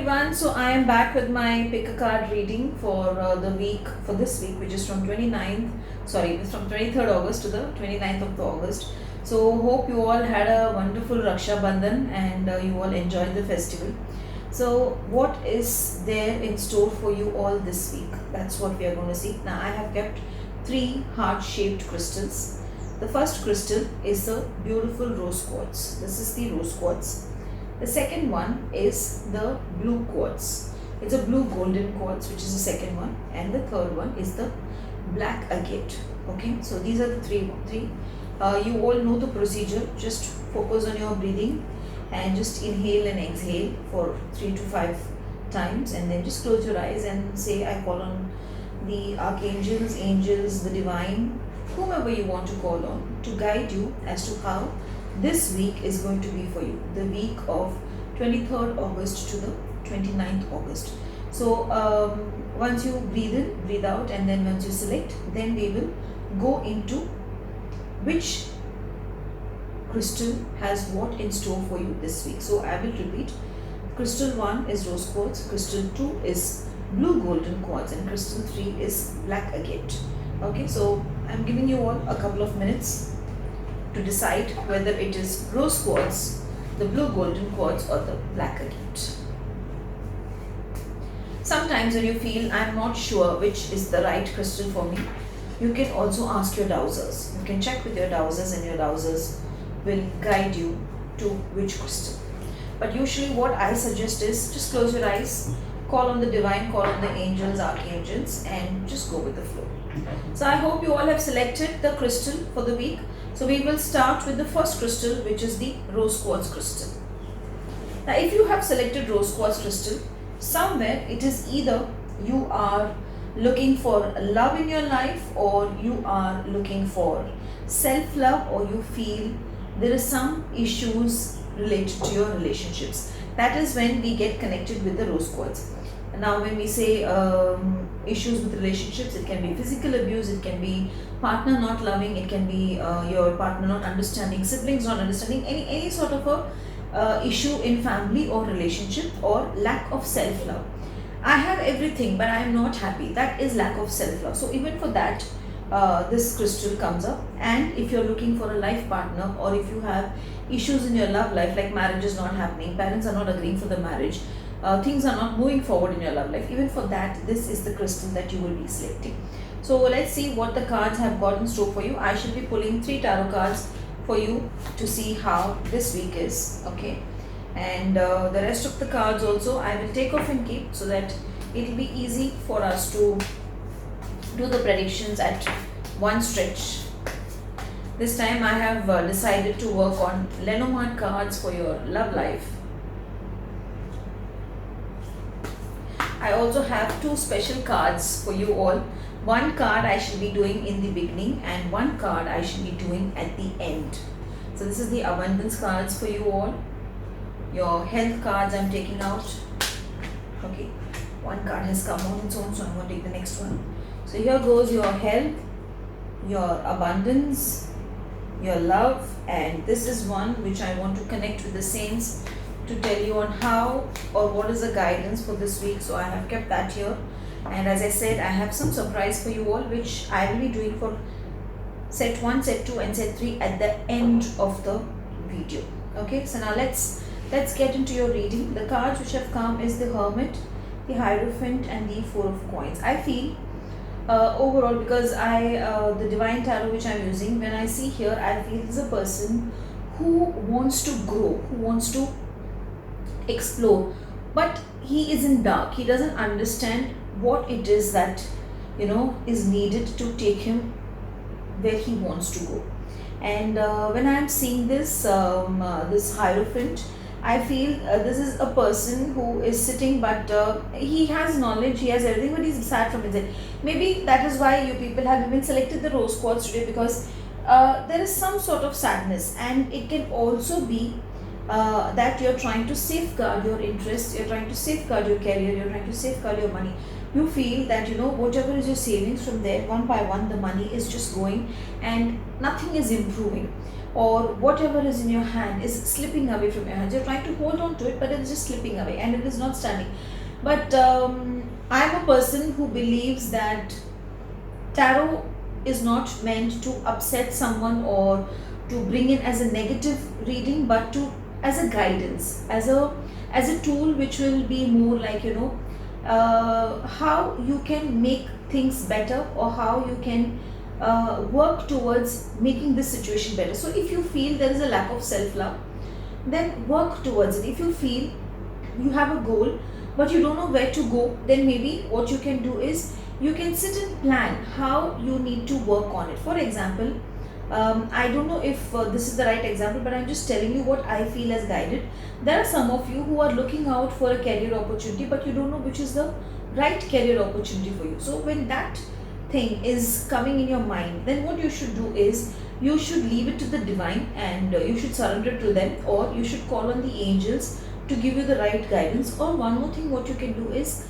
everyone. So I am back with my pick a card reading for the week for this week, which is from 29th. Sorry, it's from 23rd August to the 29th of the August. So hope you all had a wonderful Raksha Bandhan and you all enjoyed the festival. So what is there in store for you all this week? That's what we are going to see. Now I have kept three heart-shaped crystals. The first crystal is a beautiful rose quartz. This is the rose quartz. The second one is the blue quartz. It's a blue golden quartz, which is the second one, and the third one is the black agate. Okay, so these are the three. You all know the procedure. Just focus on your breathing and just inhale and exhale for 3 to 5 times, and then just close your eyes and say, I call on the archangels, angels, the divine, whomever you want to call on, to guide you as to how this week is going to be for you, the week of 23rd August to the 29th August. So once you breathe in, breathe out, and then once you select, then we will go into which crystal has what in store for you this week. So I will repeat. Crystal 1 is rose quartz, crystal 2 is blue golden quartz, and crystal 3 is black agate. Okay, so I'm giving you all a couple of minutes to decide whether it is rose quartz, the blue golden quartz, or the black agate. Sometimes when you feel I'm not sure which is the right crystal for me, you can also ask your dowsers. You can check with your dowsers, and your dowsers will guide you to which crystal. But usually what I suggest is just close your eyes, call on the divine, call on the angels, archangels, and just go with the flow. So I hope you all have selected the crystal for the week. So we will start with the first crystal, which is the rose quartz crystal. Now if you have selected rose quartz crystal, somewhere it is either you are looking for love in your life, or you are looking for self-love, or you feel there is some issues related to your relationships. That is when we get connected with the rose quartz. Now when we say issues with relationships, it can be physical abuse, it can be partner not loving, it can be your partner not understanding, siblings not understanding, any sort of a issue in family or relationship, or lack of self-love. I have everything but I am not happy. That is lack of self-love. So even for that, this crystal comes up. And if you're looking for a life partner, or if you have issues in your love life, like marriage is not happening, parents are not agreeing for the marriage, things are not moving forward in your love life, even for that, this is the crystal that you will be selecting. So let's see what the cards have got in store for you. I shall be pulling 3 tarot cards for you to see how this week is. Okay, and the rest of the cards also I will take off and keep, so that it will be easy for us to do the predictions at one stretch. This time I have decided to work on Lenormand cards for your love life. I also have 2 special cards for you all. One card I shall be doing in the beginning, and one card I shall be doing at the end. So this is the abundance cards for you all. Your health cards I'm taking out. Okay, one card has come on its own, so I'm going to take the next one. So here goes your health, your abundance, your love, and this is one which I want to connect with the saints to tell you on how or what is the guidance for this week. So I have kept that here, and as I said, I have some surprise for you all, which I will be doing for set 1, set 2, and set 3 at the end of the video. Okay, so now let's get into your reading. The cards which have come is the Hermit, the Hierophant, and the 4 of Coins. I feel overall, because the Divine Tarot which I'm using, when I see here, I feel this is a person who wants to grow, who wants to explore, but he is in dark. He doesn't understand what it is that is needed to take him where he wants to go. And when I'm seeing this this Hierophant, I feel this is a person who is sitting, but he has knowledge, he has everything, but he's sad from inside. Maybe that is why you people have even selected the rose quartz today, because there is some sort of sadness, and it can also be that you're trying to safeguard your interests, you're trying to safeguard your career, you're trying to safeguard your money. You feel that whatever is your savings, from there one by one the money is just going and nothing is improving. or whatever is in your hand is slipping away from your hands. You're trying to hold on to it, but it's just slipping away and it is not standing. But I'm a person who believes that tarot is not meant to upset someone or to bring in as a negative reading, but to as a guidance, as a tool which will be more like, how you can make things better, or how you can work towards making this situation better. So if you feel there is a lack of self love, then work towards it. If you feel you have a goal but you don't know where to go, then maybe what you can do is you can sit and plan how you need to work on it. For example, I don't know if this is the right example, but I'm just telling you what I feel as guided. There are some of you who are looking out for a career opportunity, but you don't know which is the right career opportunity for you. So when that thing is coming in your mind, then what you should do is you should leave it to the divine, and you should surrender to them, or you should call on the angels to give you the right guidance. Or one more thing, what you can do is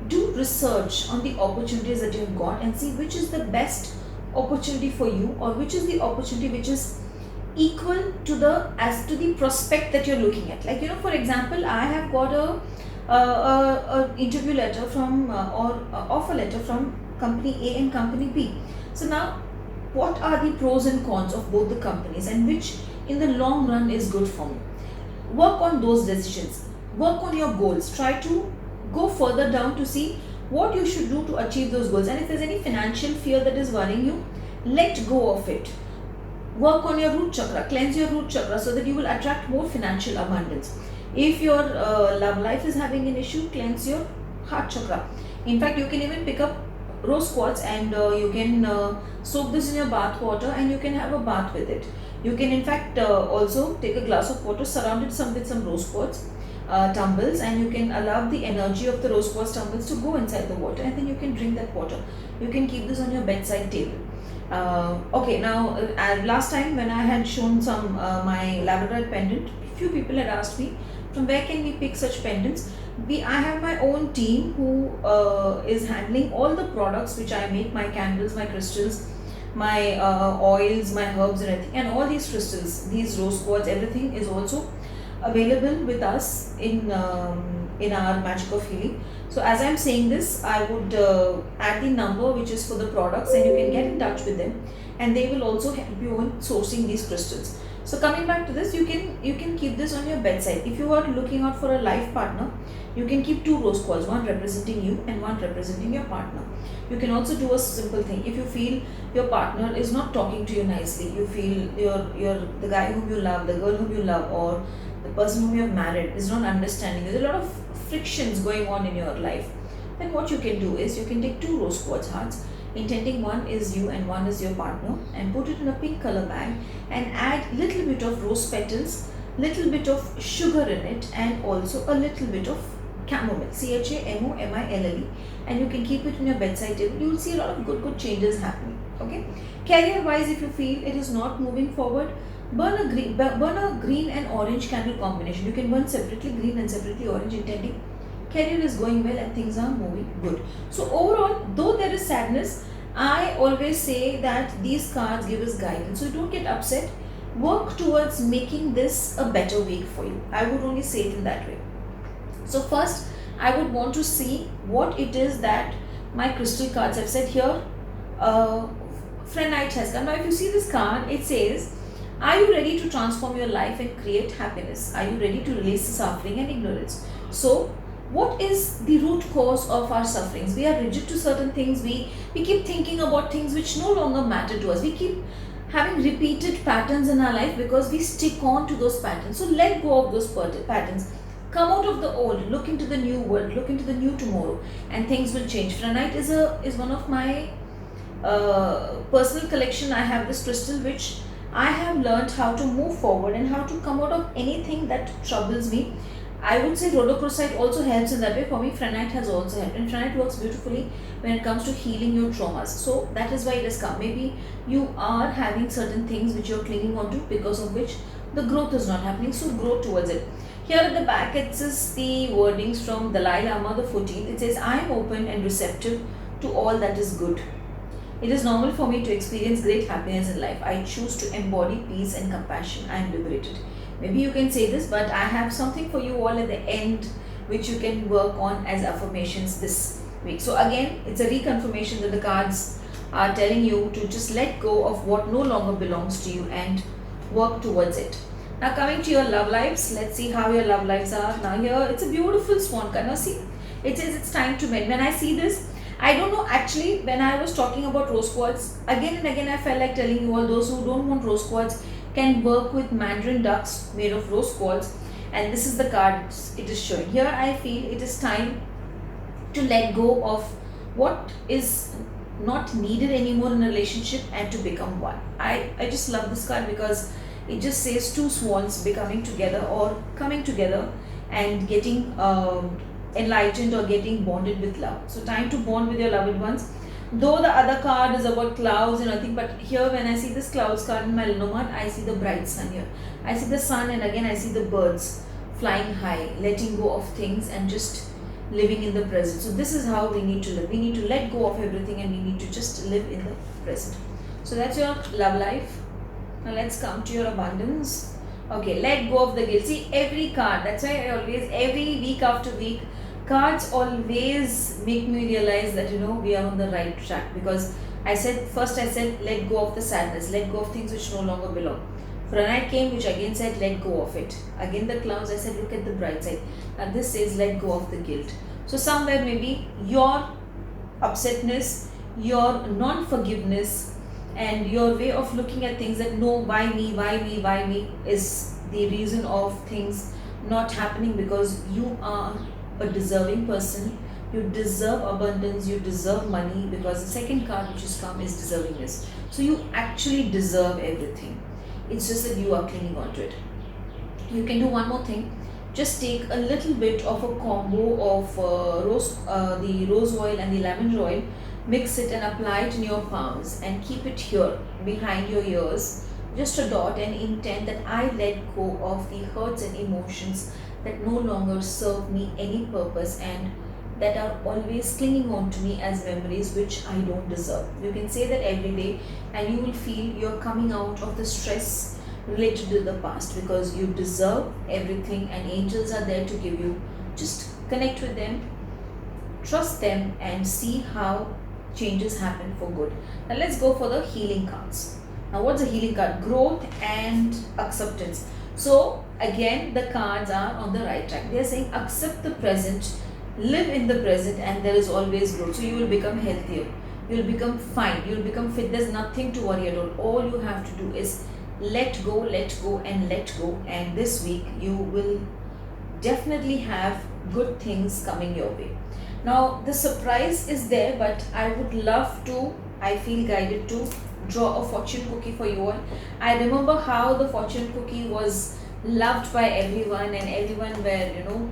do research on the opportunities that you have got and see which is the best opportunity for you, or which is the opportunity which is equal to the prospect that you're looking at. Like, for example, I have got a interview letter from or offer letter from company A and company B. So now, what are the pros and cons of both the companies, and which in the long run is good for me? Work on those decisions, work on your goals, try to go further down to see what you should do to achieve those goals. And if there's any financial fear that is worrying you, let go of it. Work on your root chakra, cleanse your root chakra, so that you will attract more financial abundance. If your love life is having an issue, cleanse your heart chakra. In fact, you can even pick up rose quartz, and you can soak this in your bath water, and you can have a bath with it. You can in fact also take a glass of water, surround it with some rose quartz tumbles, and you can allow the energy of the rose quartz tumbles to go inside the water, and then you can drink that water. You can keep this on your bedside table. Okay, now last time when I had shown some my labradorite pendant, few people had asked me from where can we pick such pendants. I have my own team who is handling all the products which I make, my candles, my crystals, my oils, my herbs and everything, and all these crystals, these rose quartz, everything is also available with us in our Magic of Healing. So as I'm saying this, I would add the number which is for the products, and you can get in touch with them, and they will also help you in sourcing these crystals. So coming back to this, you can keep this on your bedside. If you are looking out for a life partner, you can keep two rose quartz, one representing you and one representing your partner. You can also do a simple thing. If you feel your partner is not talking to you nicely, you feel you're the guy whom you love, the girl whom you love, or the person whom you have married is not understanding you, there's a lot of frictions going on in your life, then what you can do is you can take two rose quartz hearts, intending one is you and one is your partner, and put it in a pink color bag, and add little bit of rose petals, little bit of sugar in it, and also a little bit of chamomile, chamomile, and you can keep it in your bedside table. You will see a lot of good changes happening. Okay, career wise, if you feel it is not moving forward, burn a green and orange candle combination. You can burn separately green and separately orange, intending career is going well and things are moving good. So overall, though there is sadness, I always say that these cards give us guidance. So don't get upset. Work towards making this a better week for you. I would only say it in that way. So first, I would want to see what it is that my crystal cards have said here. Phrenite has come. Now if you see this card, it says, are you ready to transform your life and create happiness? Are you ready to release the suffering and ignorance? So what is the root cause of our sufferings? We are rigid to certain things. We keep thinking about things which no longer matter to us. We keep having repeated patterns in our life because we stick on to those patterns. So let go of those patterns. Come out of the old, look into the new world, look into the new tomorrow, and things will change. Phrenite is one of my personal collection. I have this crystal which I have learned how to move forward and how to come out of anything that troubles me. I would say rhodochrosite also helps in that way. For me, Phrenite has also helped, and Phrenite works beautifully when it comes to healing your traumas. So that is why it has come. Maybe you are having certain things which you are clinging on to, because of which the growth is not happening. So grow towards it. Here at the back, it says the wordings from Dalai Lama the 14th. It says, I am open and receptive to all that is good. It is normal for me to experience great happiness in life. I choose to embody peace and compassion. I am liberated. Maybe you can say this, but I have something for you all at the end which you can work on as affirmations this week. So, again, it's a reconfirmation that the cards are telling you to just let go of what no longer belongs to you and work towards it. Now, coming to your love lives, let's see how your love lives are. Now, here it's a beautiful swan card. Now, see, it says it's time to mend. When I see this, I don't know, actually, when I was talking about rose quartz, again and again I felt like telling you all, those who don't want rose quartz can work with mandarin ducks made of rose quartz, and this is the card it is showing. Here I feel it is time to let go of what is not needed anymore in a relationship and to become one. I just love this card because it just says two swans becoming together or coming together and getting enlightened or getting bonded with love. So, time to bond with your loved ones. Though the other card is about clouds and nothing, but here when I see this clouds card in my Lenormand, I see the bright sun here. I see the sun, and again I see the birds flying high, letting go of things and just living in the present. So, this is how we need to live. We need to let go of everything and we need to just live in the present. So, that's your love life. Now, let's come to your abundance. Okay, let go of the guilt. See, every card, that's why I always, every week after week, cards always make me realize that we are on the right track, because I said let go of the sadness, let go of things which no longer belong. Franite came, which again said let go of it. Again the clouds, I said look at the bright side, and this says let go of the guilt. So somewhere maybe your upsetness, your non-forgiveness, and your way of looking at things that no, why me is the reason of things not happening, because you are a deserving person. You deserve abundance, you deserve money, because the second card which has come is deservingness. So you actually deserve everything. It's just that you are clinging on to it. You can do one more thing. Just take a little bit of a combo of the rose oil and the lavender oil, mix it and apply it in your palms and keep it here behind your ears, just a dot, and intend that I let go of the hurts and emotions that no longer serve me any purpose and that are always clinging on to me as memories which I don't deserve. You can say that every day and you will feel you're coming out of the stress related to the past, because you deserve everything and angels are there to give you. Just connect with them, trust them, and see how changes happen for good. Now let's go for the healing cards. Now what's a healing card? Growth and acceptance. So again the cards are on the right track. They are saying accept the present, live in the present, and there is always growth. So you will become healthier, you will become fine, you will become fit. There's nothing to worry about. All you have to do is let go and let go, and this week you will definitely have good things coming your way. Now the surprise is there, but I would love to, I feel guided to draw a fortune cookie for you all. I remember how the fortune cookie was loved by everyone and everyone were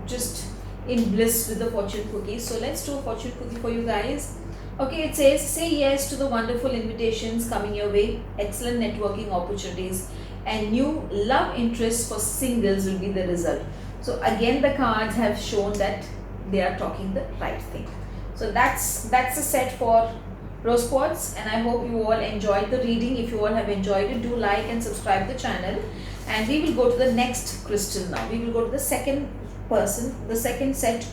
just in bliss with the fortune cookie. So let's do a fortune cookie for you guys. Okay, it says say yes to the wonderful invitations coming your way, excellent networking opportunities, and new love interests for singles will be the result. So again the cards have shown that they are talking the right thing. So that's a set for rose quartz, and I hope you all enjoyed the reading. If you all have enjoyed it, do like and subscribe the channel, and we will go to the next crystal now. We will go to the second set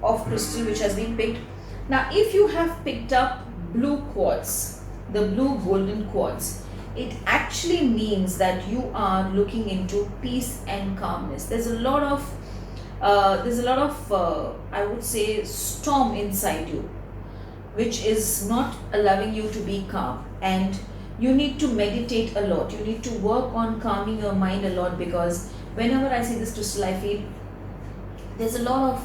of crystal which has been picked. Now if you have picked up blue quartz, the blue golden quartz, it actually means that you are looking into peace and calmness. There's a lot of I would say storm inside you, which is not allowing you to be calm, and you need to meditate a lot. You need to work on calming your mind a lot, because whenever I see this crystal, I feel there's a lot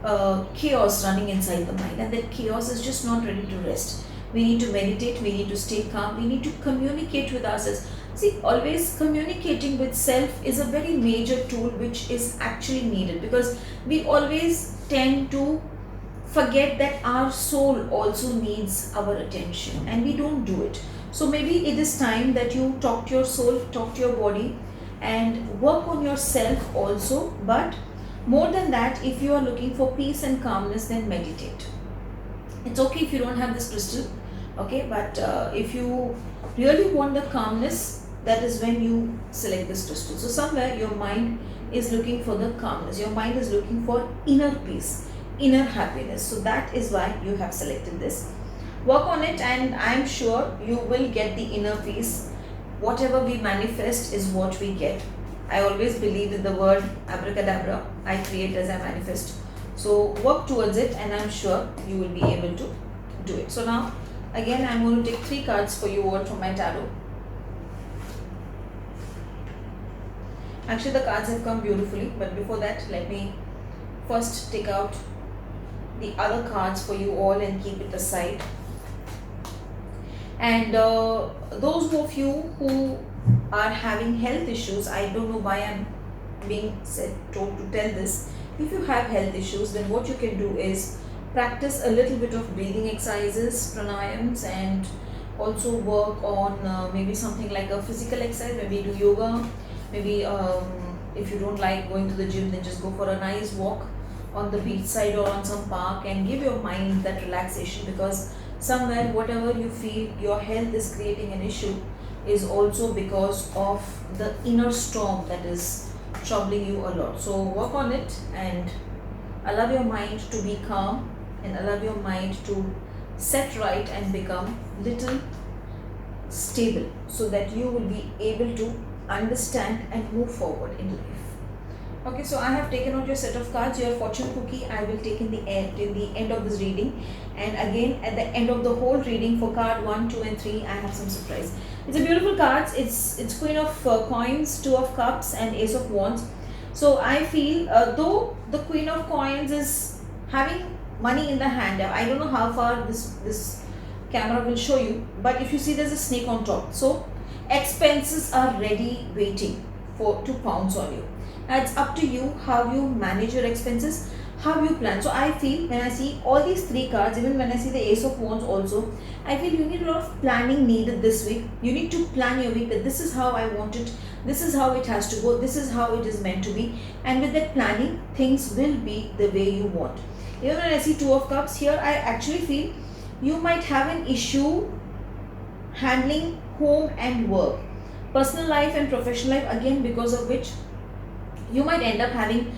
of chaos running inside the mind, and that chaos is just not ready to rest. We need to meditate, we need to stay calm, we need to communicate with ourselves. See, always communicating with self is a very major tool which is actually needed, because we always tend to forget that our soul also needs our attention and we don't do it. So maybe it is time that you talk to your soul, talk to your body, and work on yourself also. But more than that, if you are looking for peace and calmness, then meditate. It's okay if you don't have this crystal. Okay, but if you really want the calmness, that is when you select this crystal. So somewhere your mind is looking for the calmness, your mind is looking for inner peace, inner happiness. So that is why you have selected this. Work on it, and I am sure you will get the inner peace. Whatever we manifest is what we get. I always believe in the word abracadabra. I create as I manifest. So work towards it, and I'm sure you will be able to do it. So now again I'm going to take 3 cards for you all from my tarot. Actually the cards have come beautifully, but before that let me first take out the other cards for you all and keep it aside. And those of you who are having health issues, I don't know why I'm being told to tell this. If you have health issues, then what you can do is practice a little bit of breathing exercises, pranayams, and also work on maybe something like a physical exercise. Maybe do yoga. Maybe if you don't like going to the gym, then just go for a nice walk on the beach side or on some park and give your mind that relaxation, because somewhere whatever you feel your health is creating an issue is also because of the inner storm that is troubling you a lot. So work on it and allow your mind to be calm and allow your mind to set right and become little stable, so that you will be able to understand and move forward in life. Okay, so I have taken out your set of cards, your fortune cookie I will take in the end of this reading, and again at the end of the whole reading for card 1, 2 and 3 I have some surprise. It's a beautiful cards. It's Queen of Coins, 2 of Cups and Ace of Wands. So I feel though the Queen of Coins is having money in the hand, I don't know how far this camera will show you, but if you see there's a snake on top. So expenses are ready waiting to pounce on you. It's up to you how you manage your expenses, how you plan. So I feel when I see all these 3 cards, even when I see the Ace of Wands also, I feel you need a lot of planning needed this week. You need to plan your week, that this is how I want it, this is how it has to go, this is how it is meant to be, and with that planning things will be the way you want. Even when I see 2 of Cups here, I actually feel you might have an issue handling home and work, personal life and professional life, again because of which you might end up having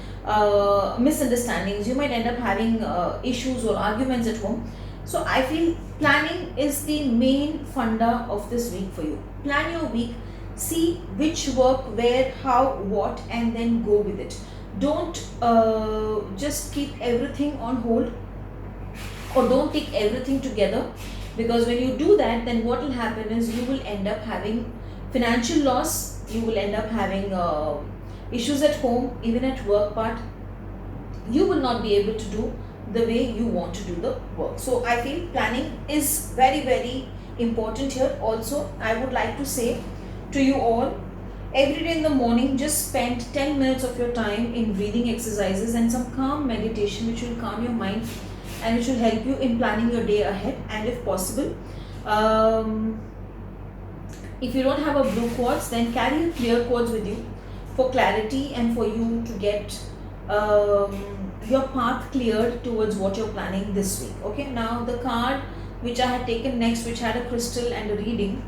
misunderstandings, you might end up having issues or arguments at home. So I feel planning is the main funda of this week for you. Plan your week, see which work, where, how, what, and then go with it. Don't just keep everything on hold, or don't take everything together, because when you do that, then what will happen is you will end up having financial loss, you will end up having issues at home, even at work, but you will not be able to do the way you want to do the work. So I feel planning is very, very important here. Also, I would like to say to you all, every day in the morning, just spend 10 minutes of your time in breathing exercises and some calm meditation, which will calm your mind and which will help you in planning your day ahead. And if possible, if you don't have a blue quartz, then carry a clear quartz with you for clarity and for you to get your path cleared towards what you're planning this week. Okay, now the card which I had taken next, which had a crystal and a reading,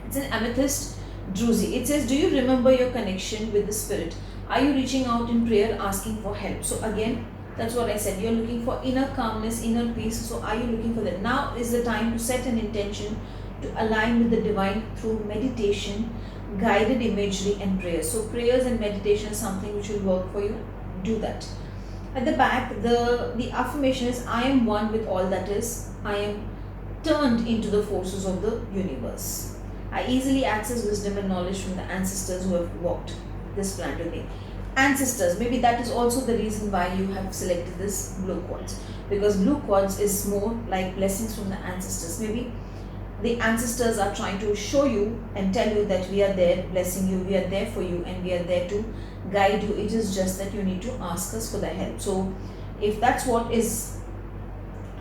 it's an amethyst druzy. It says, do you remember your connection with the spirit? Are you reaching out in prayer asking for help? So again, that's what I said, you're looking for inner calmness, inner peace. So are you looking for that? Now is the time to set an intention to align with the divine through meditation, guided imagery and prayers. So prayers and meditation is something which will work for you. Do that. At the back, the affirmation is, I am one with all that is. I am turned into the forces of the universe. I easily access wisdom and knowledge from the ancestors who have walked this planet with me. Ancestors, maybe that is also the reason why you have selected this blue quartz, because blue quartz is more like blessings from the ancestors. Maybe the ancestors are trying to show you and tell you that we are there blessing you, we are there for you, and we are there to guide you. It is just that you need to ask us for the help. So if that's what is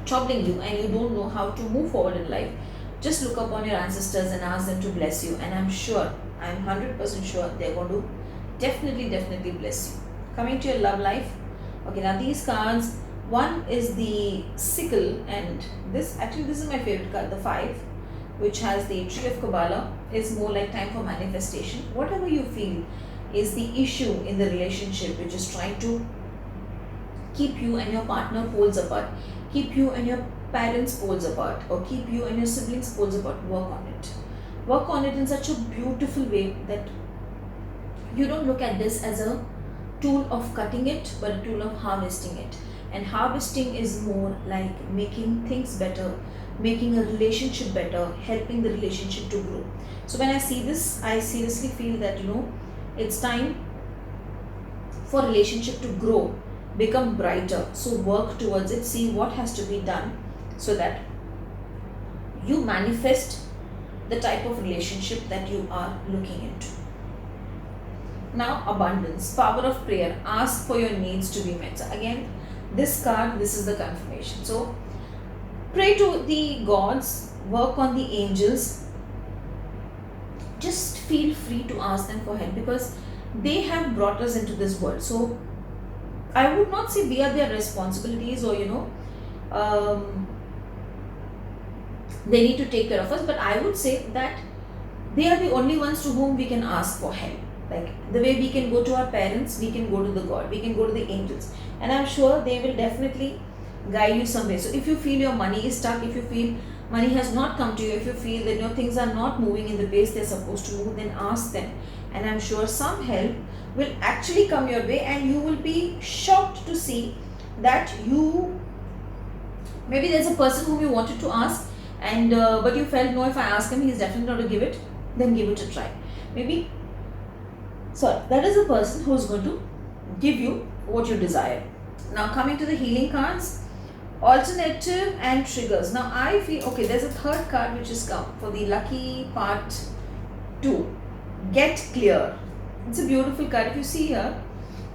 troubling you and you don't know how to move forward in life, just look upon your ancestors and ask them to bless you, and I'm sure, I'm 100% sure they're going to definitely bless you. Coming to your love life. Okay, now these cards One is the sickle, and this is my favorite card, the 5, which has the tree of Kabbalah, is more like time for manifestation. Whatever you feel is the issue in the relationship which is trying to keep you and your partner poles apart, keep you and your parents poles apart, or keep you and your siblings poles apart, work on it. Work on it in such a beautiful way that you don't look at this as a tool of cutting it, but a tool of harvesting it. And harvesting is more like making things better, making a relationship better, helping the relationship to grow. So when I see this, I seriously feel that it's time for relationship to grow, become brighter. So work towards it, see what has to be done so that you manifest the type of relationship that you are looking into. Now, abundance, power of prayer, ask for your needs to be met. So again, this card, this is the confirmation. So pray to the gods, work on the angels, just feel free to ask them for help, because they have brought us into this world. So I would not say we are their responsibilities, or they need to take care of us, but I would say that they are the only ones to whom we can ask for help. Like the way we can go to our parents, we can go to the God, we can go to the angels, and I'm sure they will definitely guide you some way. So if you feel your money is stuck, if you feel money has not come to you, if you feel that things are not moving in the pace they're supposed to move, then ask them, and I'm sure some help will actually come your way, and you will be shocked to see that maybe there's a person whom you wanted to ask, and but you felt, no, if I ask him, he's definitely not to give it, then give it a try. Maybe that is a person who is going to give you what you desire. Now coming to the healing cards, alternative and triggers. Now I feel, okay, there's a third card which has come for the lucky part 2. Get clear. It's a beautiful card. If you see here,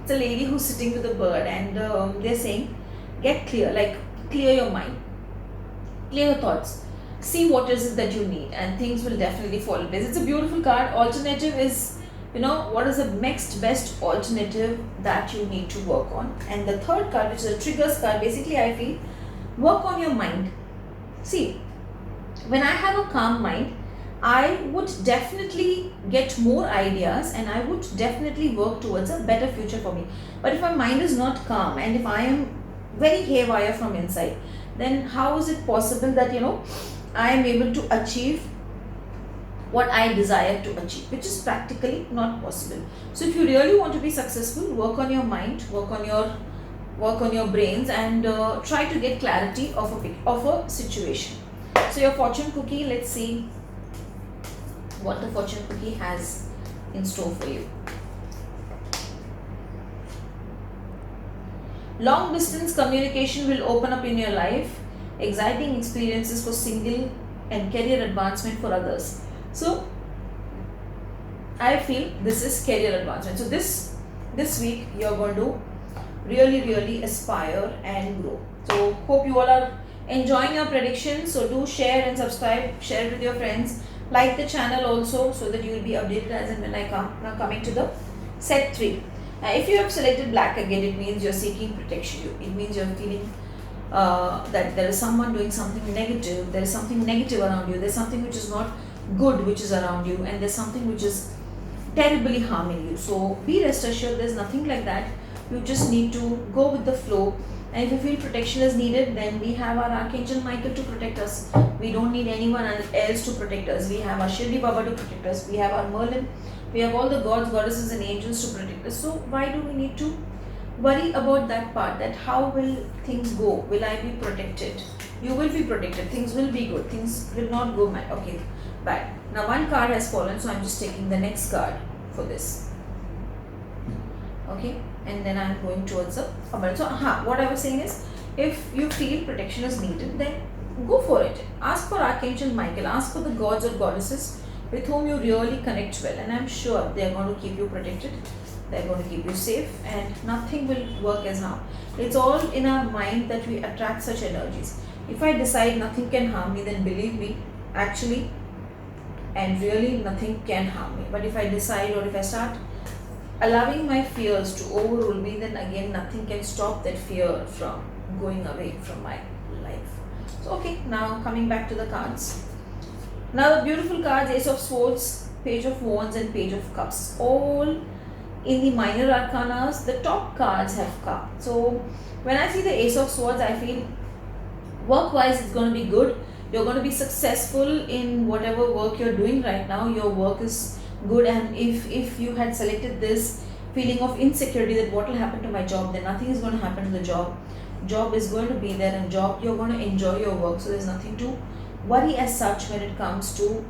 it's a lady who's sitting with a bird, and they're saying, get clear, like clear your mind, clear your thoughts, see what is it that you need, and things will definitely fall in place. It's a beautiful card. Alternative is, what is the next best alternative that you need to work on. And the third card, which is a triggers card, basically I feel, work on your mind. See, when I have a calm mind, I would definitely get more ideas, and I would definitely work towards a better future for me. But if my mind is not calm, and if I am very haywire from inside, then how is it possible that I am able to achieve what I desire to achieve, which is practically not possible. So if you really want to be successful, work on your mind, work on your brains, and try to get clarity of a situation. So your fortune cookie, let's see what the fortune cookie has in store for you. Long distance communication will open up in your life. Exciting experiences for single and career advancement for others. So I feel this is career advancement. So this week you're going to really aspire and grow. So hope you all are enjoying your predictions. So do share and subscribe, share it with your friends, like the channel also, so that you will be updated as and when I come. Now coming to the set 3. If you have selected black again, it means you're seeking protection. It means you're feeling that there is someone doing something negative, there is something negative around you, there's something which is not good which is around you, and there's something which is terribly harming you. So be rest assured, there's nothing like that. You just need to go with the flow, and if you feel protection is needed, then we have our Archangel Michael to protect us. We don't need anyone else to protect us. We have our Shirdi Baba to protect us, we have our Merlin, we have all the gods, goddesses and angels to protect us. So why do we need to worry about that part, that how will things go, will I be protected? You will be protected, things will be good, things will not go bad. Okay, bad. Now one card has fallen, so I'm just taking the next card for this. Okay, and then I'm going towards the abundance. So what I was saying is, if you feel protection is needed, then go for it. Ask for Archangel Michael, ask for the gods or goddesses with whom you really connect well, and I'm sure they're going to keep you protected, they're going to keep you safe, and nothing will work as harm. It's all in our mind that we attract such energies. If I decide nothing can harm me, then believe me, actually and really nothing can harm me. But if I decide, or if I start allowing my fears to overrule me, then again nothing can stop that fear from going away from my life. So okay, now coming back to the cards. Now the beautiful cards, Ace of Swords, Page of Wands and Page of Cups. All in the minor arcanas, the top cards have come. So when I see the Ace of Swords, I feel work-wise it's going to be good. You're going to be successful in whatever work you're doing right now. Your work is good, and if you had selected this feeling of insecurity that what will happen to my job, then nothing is going to happen to the job. Job is going to be there, and job you're going to enjoy your work. So there's nothing to worry as such when it comes to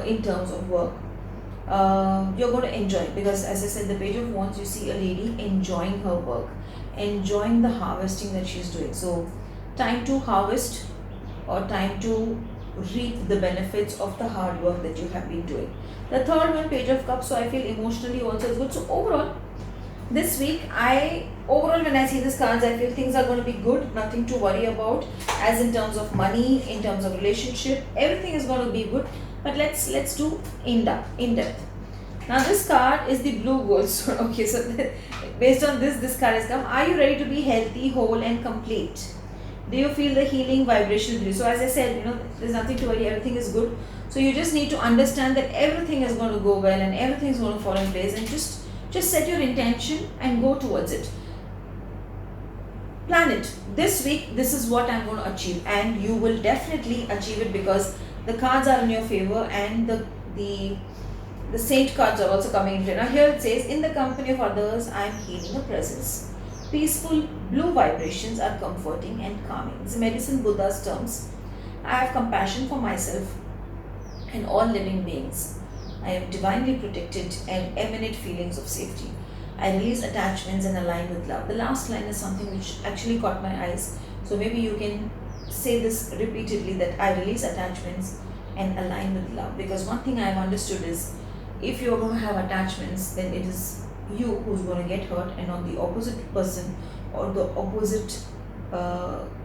in terms of work. You're going to enjoy, because as I said, the Page of Wands, you see a lady enjoying her work, enjoying the harvesting that she's doing. So time to harvest, or time to reap the benefits of the hard work that you have been doing. The third one, Page of Cups, so I feel emotionally also is good. So overall, this week, when I see these cards, I feel things are going to be good, nothing to worry about, as in terms of money, in terms of relationship, everything is going to be good. But let's do in depth. Now this card is the blue gold sword. Okay, so based on this card has come. Are you ready to be healthy, whole and complete? Do you feel the healing vibration with you? So as I said, there's nothing to worry, everything is good. So you just need to understand that everything is going to go well and everything is going to fall in place, and just set your intention and go towards it. Plan it. This week, this is what I'm going to achieve, and you will definitely achieve it, because the cards are in your favor, and the saint cards are also coming in. Now here it says, in the company of others, I am healing a presence. Peaceful blue vibrations are comforting and calming. It's medicine Buddha's terms. I have compassion for myself and all living beings. I am divinely protected and emanate feelings of safety. I release attachments and align with love. The last line is something which actually caught my eyes. So maybe you can say this repeatedly, that I release attachments and align with love. Because one thing I have understood is, if you are going to have attachments, then it is you who's going to get hurt, and not the opposite person or the opposite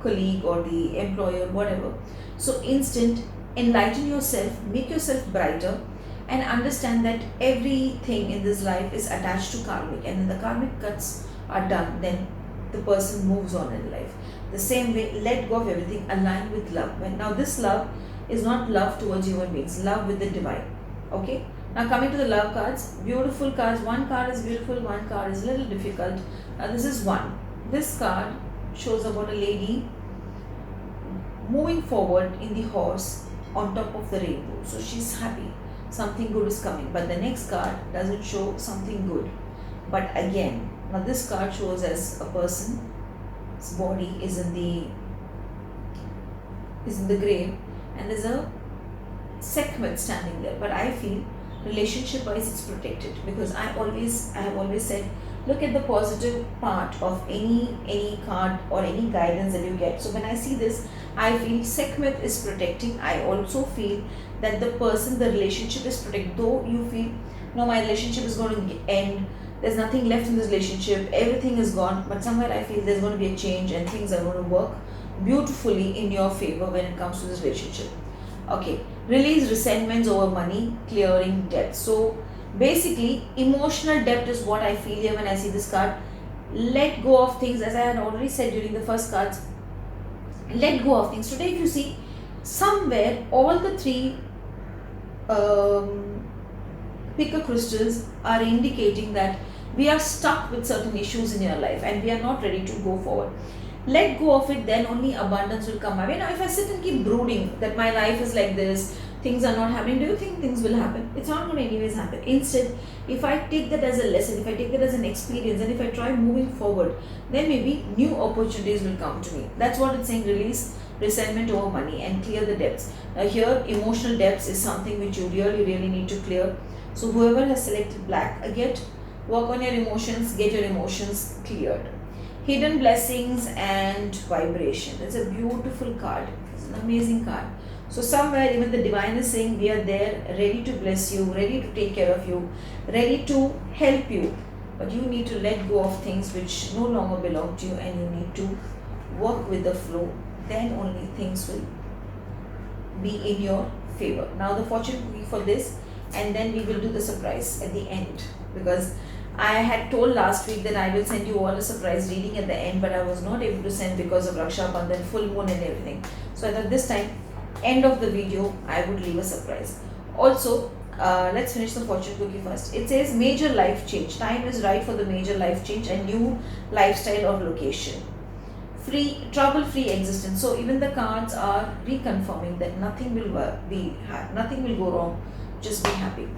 colleague or the employer, whatever. So enlighten yourself, make yourself brighter, and understand that everything in this life is attached to karmic, and when the karmic cuts are done, then the person moves on in life. The same way, let go of everything, align with love. Now this love is not love towards human beings, love with the divine. Okay. Now coming to the love cards, beautiful cards. One card is beautiful, one card is a little difficult. Now this is one. This card shows about a lady moving forward in the horse on top of the rainbow. So she's happy, something good is coming. But the next card doesn't show something good. But again, now this card shows as a person's body is in the grave, and there's a Sekhmet standing there. But I feel relationship wise it's protected, because I have always said, look at the positive part of any card or any guidance that you get. So when I see this, I feel Sekhmet is protecting. I also feel that the relationship is protected. Though you feel, no, my relationship is going to end, there's nothing left in this relationship, everything is gone, but somewhere I feel there's going to be a change, and things are going to work beautifully in your favor when it comes to this relationship. Okay, release resentments over money, clearing debt. So basically, emotional debt is what I feel here when I see this card. Let go of things, as I had already said during the first cards. Let go of things. Today, if you see, somewhere all the three picker crystals are indicating that we are stuck with certain issues in your life and we are not ready to go forward. Let go of it, then only abundance will come my way. Now, if I sit and keep brooding that my life is like this, things are not happening, do you think things will happen? It's not going to anyways happen. Instead, if I take that as a lesson, if I take that as an experience, and if I try moving forward, then maybe new opportunities will come to me. That's what it's saying. Release resentment over money and clear the debts. Now here, emotional debts is something which you really need to clear. So whoever has selected black, work on your emotions, get your emotions cleared. Hidden blessings and vibration. It's a beautiful card. It's an amazing card. So somewhere even the divine is saying we are there, ready to bless you, ready to take care of you, ready to help you. But you need to let go of things which no longer belong to you, and you need to work with the flow. Then only things will be in your favor. Now the fortune cookie for this, and then we will do the surprise at the end, because I had told last week that I will send you all a surprise reading at the end, but I was not able to send because of Raksha Bandhan, full moon and everything. So I thought this time, end of the video, I would leave a surprise. Also, let's finish the fortune cookie first. It says major life change. Time is right for the major life change and new lifestyle or location. Free, trouble-free existence. So even the cards are reconfirming that nothing will nothing will go wrong. Just be happy.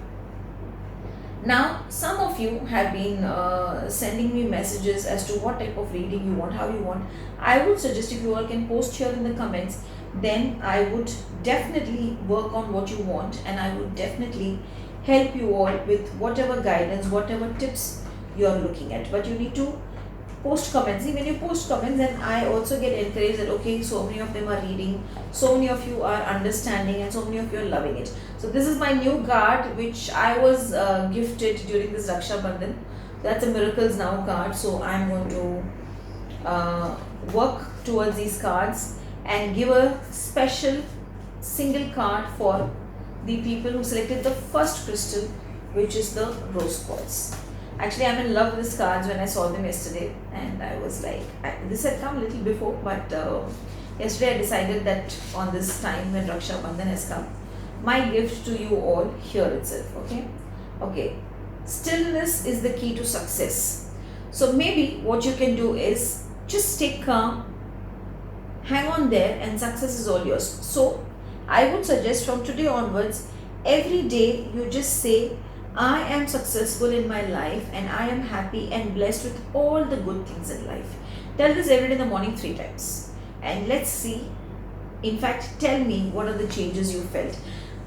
Now, some of you have been sending me messages as to what type of reading you want, how you want. I would suggest if you all can post here in the comments, then I would definitely work on what you want, and I would definitely help you all with whatever guidance, whatever tips you are looking at. But you need to post comments. See, when you post comments, then I also get encouraged that okay, so many of them are reading, so many of you are understanding, and so many of you are loving it. So this is my new card which I was gifted during this Raksha Bandhan. That's a Miracles Now card. So I'm going to work towards these cards and give a special single card for the people who selected the first crystal, which is the rose quartz. Actually, I'm in love with these cards when I saw them yesterday, and I was like, this had come a little before, but yesterday I decided that on this time when Raksha Bandhan has come, my gift to you all here itself, okay. Stillness is the key to success. So maybe what you can do is just stay calm, hang on there, and success is all yours. So I would suggest from today onwards, every day you just say, I am successful in my life and I am happy and blessed with all the good things in life. Tell this every day in the morning 3 times, and let's see. In fact, tell me what are the changes you felt.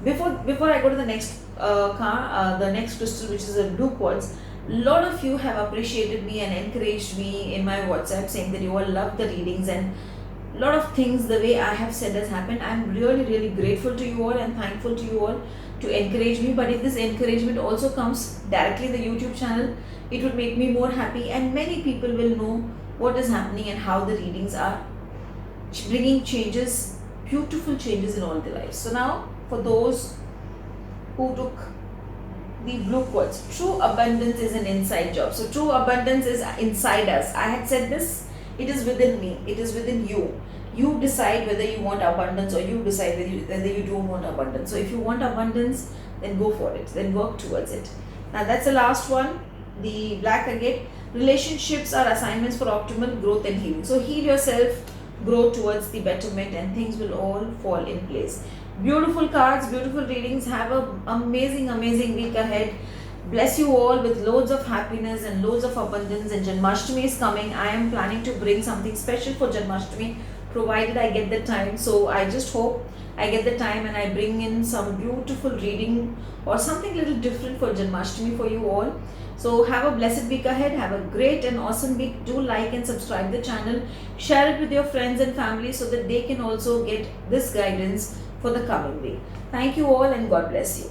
Before I go to the next the next crystal, which is a blue quartz, a lot of you have appreciated me and encouraged me in my WhatsApp, saying that you all love the readings, and a lot of things the way I have said has happened. I'm really grateful to you all and thankful to you all to encourage me. But if this encouragement also comes directly in the YouTube channel, it would make me more happy, and many people will know what is happening and how the readings are bringing changes, beautiful changes in all their lives. So now, for those who took the blue quartz, true abundance is an inside job. So true abundance is inside us. I had said this, it is within me, it is within you. You decide whether you want abundance, or you decide whether you don't want abundance. So if you want abundance, then go for it, then work towards it. Now that's the last one, the black agate. Relationships are assignments for optimal growth and healing. So heal yourself, grow towards the betterment, and things will all fall in place. Beautiful cards, beautiful readings. Have an amazing week ahead. Bless you all with loads of happiness and loads of abundance. And Janmashtami is coming. I am planning to bring something special for Janmashtami, provided I get the time. So I just hope I get the time and I bring in some beautiful reading or something little different for Janmashtami for you all. So have a blessed week ahead. Have a great and awesome week. Do like and subscribe the channel. Share it with your friends and family so that they can also get this guidance for the coming week. Thank you all, and God bless you.